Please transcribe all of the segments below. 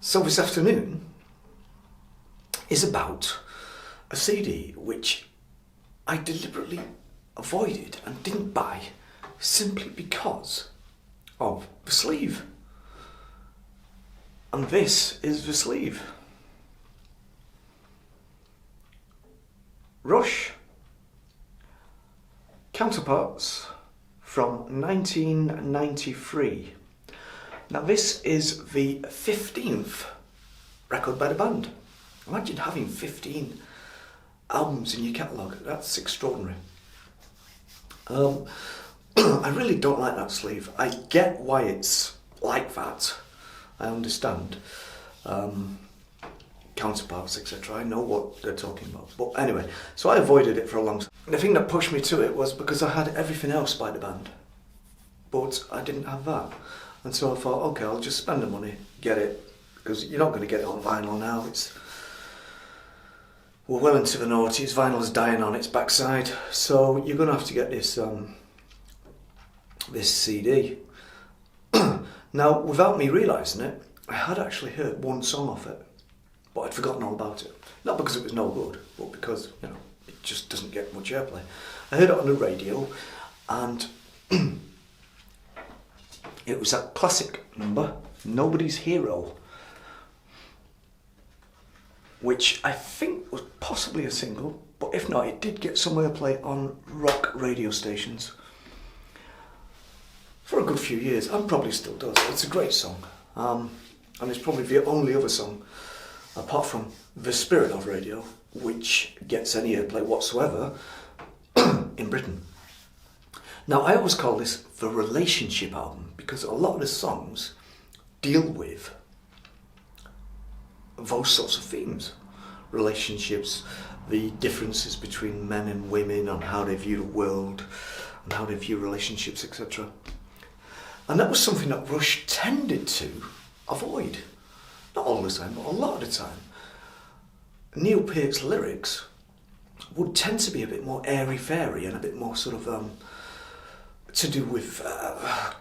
So this afternoon is about a CD which I deliberately avoided and didn't buy simply because of the sleeve. And this is the sleeve. Rush, Counterparts from 1993. Now this is the 15th record by the band. Imagine having 15 albums in your catalogue, that's extraordinary. I really don't like that sleeve. I get why it's like that, I understand. Counterparts, etc. I know what they're talking about. But anyway, so I avoided it for a long time. The thing that pushed me to it was because I had everything else by the band, but I didn't have that. And so I thought, okay, I'll just spend the money, get it, because you're not going to get it on vinyl now. We're well into the noughties, vinyl's dying on its backside, so you're going to have to get this this CD. Now, without me realising it, I had actually heard one song off it, but I'd forgotten all about it. Not because it was no good, but because, you know, it just doesn't get much airplay. I heard it on the radio, and it was that classic number, Nobody's Hero, which I think was possibly a single, but if not, it did get some airplay on rock radio stations for a good few years, and probably still does. It's a great song, and it's probably the only other song, apart from The Spirit of Radio, which gets any airplay whatsoever in Britain. Now, I always call this the relationship album because a lot of the songs deal with those sorts of themes. Relationships, the differences between men and women, on how they view the world, and how they view relationships, etc. And that was something that Rush tended to avoid. Not all the time, but a lot of the time. Neil Peart's lyrics would tend to be a bit more airy-fairy and a bit more sort of to do with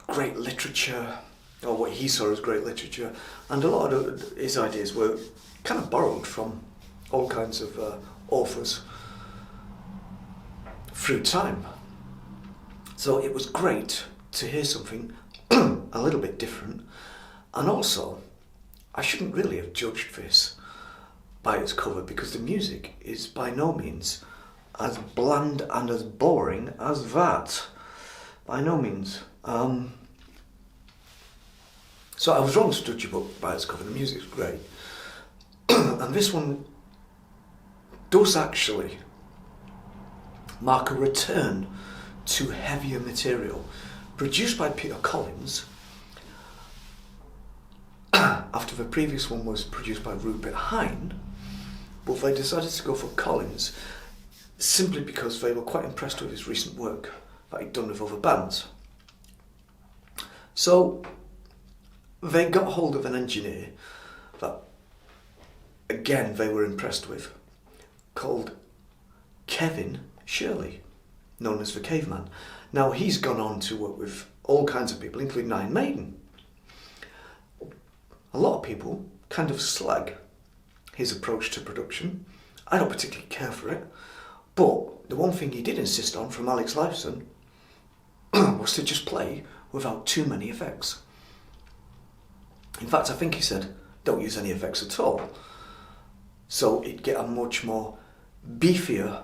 great literature, or what he saw as great literature, and a lot of his ideas were kind of borrowed from all kinds of authors through time. So it was great to hear something a little bit different, and also I shouldn't really have judged this by its cover because the music is by no means as bland and as boring as that. By no means. So I was wrong to judge a book by its cover. The music's great. And this one does actually mark a return to heavier material produced by Peter Collins after the previous one was produced by Rupert Hine, but they decided to go for Collins simply because they were quite impressed with his recent work that he'd done with other bands. So they got hold of an engineer that, again, they were impressed with, called Kevin Shirley, known as the Caveman. Now, he's gone on to work with all kinds of people, including Iron Maiden. A lot of people kind of slag his approach to production. I don't particularly care for it, but the one thing he did insist on from Alex Lifeson was to just play without too many effects. In fact, I think he said, don't use any effects at all. So it'd get a much more beefier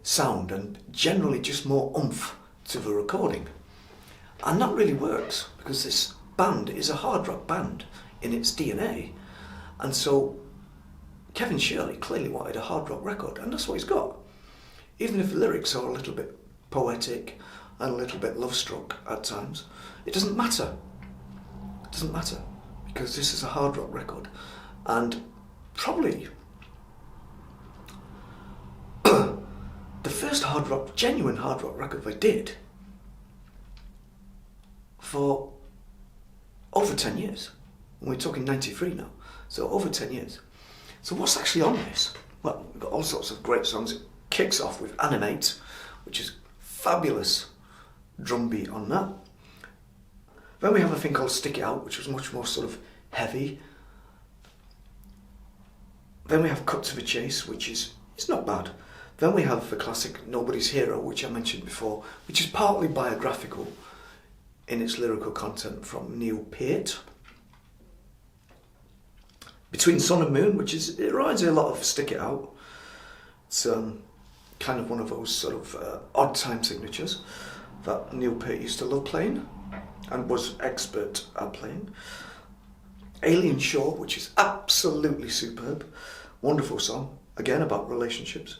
sound and generally just more oomph to the recording. And that really works because this band is a hard rock band in its DNA. And so Kevin Shirley clearly wanted a hard rock record, and that's what he's got. Even if the lyrics are a little bit poetic and a little bit love-struck at times, it doesn't matter. It doesn't matter, because this is a hard rock record, and probably the first hard rock, genuine hard rock record they did for over 10 years. And we're talking 93 now, so over 10 years. So what's actually on this? Well, we've got all sorts of great songs. It kicks off with Animate, which is fabulous drum beat on that. Then we have a thing called Stick It Out, which was much more sort of heavy, Then we have Cut to the Chase, which is it's not bad. Then we have the classic Nobody's Hero, which I mentioned before, which is partly biographical in its lyrical content, from Neil Peart. Between Sun and Moon, it reminds me a lot of Stick It Out. It's kind of one of those sort of odd time signatures that Neil Peart used to love playing and was expert at playing. Alien Shore, which is absolutely superb, wonderful song, again about relationships.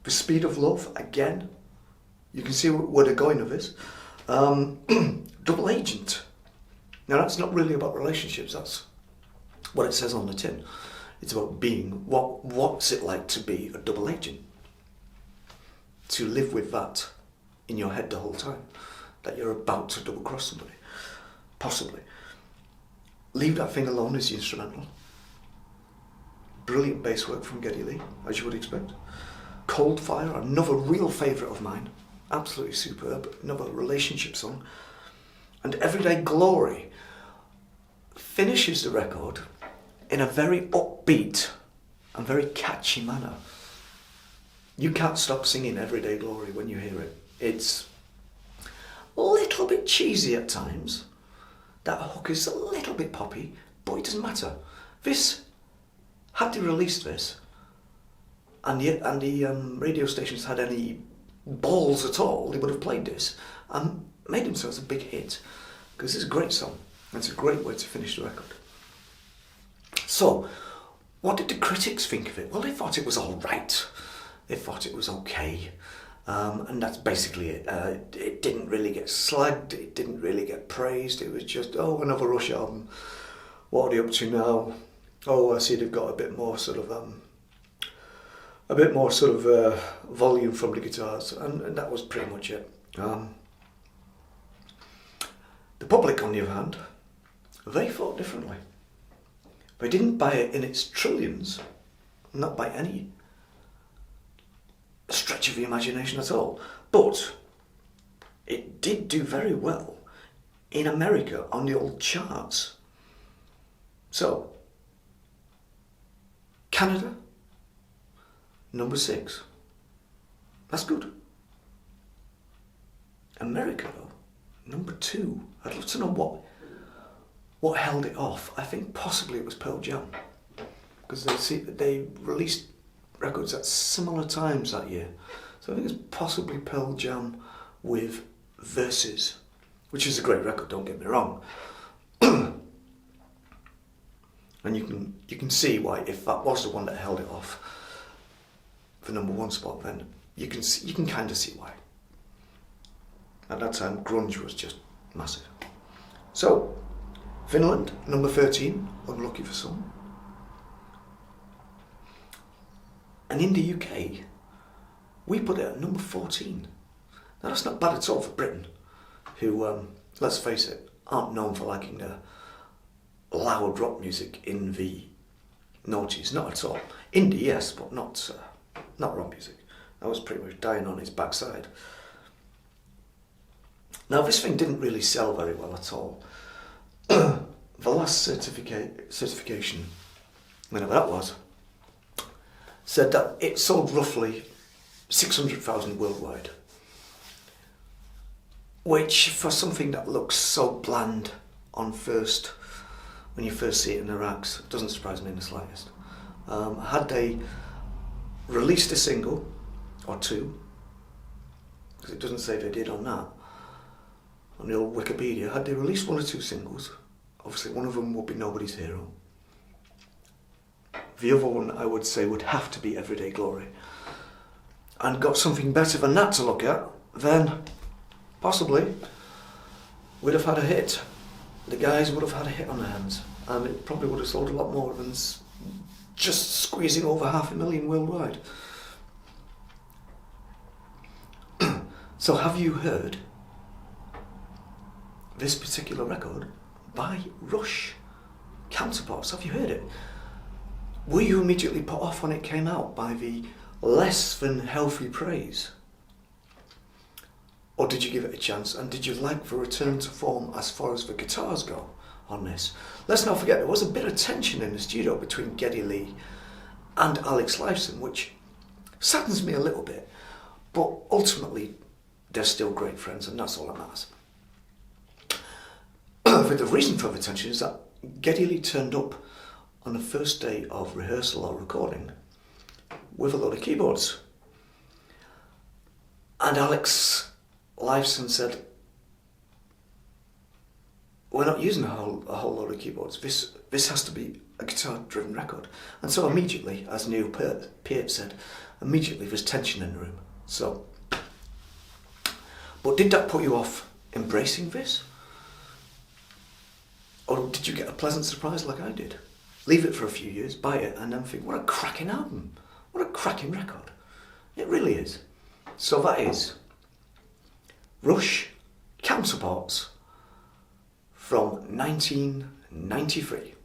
The Speed of Love, again, you can see where they're going with this. Double Agent. Now that's not really about relationships, that's what it says on the tin. It's about being, what's it like to be a double agent? To live with that in your head the whole time, that you're about to double cross somebody, possibly. Leave That Thing Alone is the instrumental. Brilliant bass work from Geddy Lee, as you would expect. Cold Fire, another real favourite of mine, absolutely superb, another relationship song. And Everyday Glory finishes the record in a very upbeat and very catchy manner. You can't stop singing Everyday Glory when you hear it. It's a little bit cheesy at times. That hook is a little bit poppy, but it doesn't matter. Had they released this, and the radio stations had any balls at all, they would have played this and made themselves a big hit, because it's a great song and it's a great way to finish the record. So, what did the critics think of it? Well, they thought it was all right. They thought it was okay. And that's basically it. It didn't really get slagged, it didn't really get praised, it was just, oh, another Rush album. What are they up to now? Oh, I see they've got a bit more sort of volume from the guitars, and that was pretty much it. The public, on the other hand, they thought differently. They didn't buy it in its trillions, not by any stretch of the imagination at all, but it did do very well in America on the old charts. So, Canada, number 6. That's good. America, though, number 2. I'd love to know what held it off. I think possibly it was Pearl Jam, because they released records at similar times that year. So I think it's possibly Pearl Jam with Verses, which is a great record, don't get me wrong. And you can see why, if that was the one that held it off the number 1 spot, then you can kind of see why. At that time, grunge was just massive. So, Finland, number 13, unlucky for some. And in the UK, we put it at number 14. Now that's not bad at all for Britain, who, let's face it, aren't known for liking their loud rock music in the noughties, not at all. Indie, yes, but not rock music. That was pretty much dying on its backside. Now this thing didn't really sell very well at all. The last certification, whenever that was, said that it sold roughly 600,000 worldwide, which for something that looks so bland when you first see it in the racks, doesn't surprise me in the slightest. Had they released a single or two, because it doesn't say they did on that, on the old Wikipedia, had they released 1 or 2 singles, obviously one of them would be Nobody's Hero. The other one, I would say, would have to be Everyday Glory, and got something better than that to look at, then possibly we'd have had a hit. The guys would have had a hit on their hands, and it probably would have sold a lot more than just squeezing over 500,000 worldwide. So have you heard this particular record by Rush? Counterparts, have you heard it? Were you immediately put off when it came out by the less than healthy praise? Or did you give it a chance, and did you like the return to form as far as the guitars go on this? Let's not forget, there was a bit of tension in the studio between Geddy Lee and Alex Lifeson, which saddens me a little bit, but ultimately they're still great friends, and that's all that matters. But the reason for the tension is that Geddy Lee turned up on the first day of rehearsal or recording with a load of keyboards. And Alex Lifeson said, we're not using a whole load of keyboards. This has to be a guitar-driven record. And so immediately, as Neil Peart said, immediately there's tension in the room. So, but did that put you off embracing this? Or did you get a pleasant surprise like I did? Leave it for a few years, buy it, and then think, what a cracking album. What a cracking record. It really is. So that is Rush Counterparts from 1993.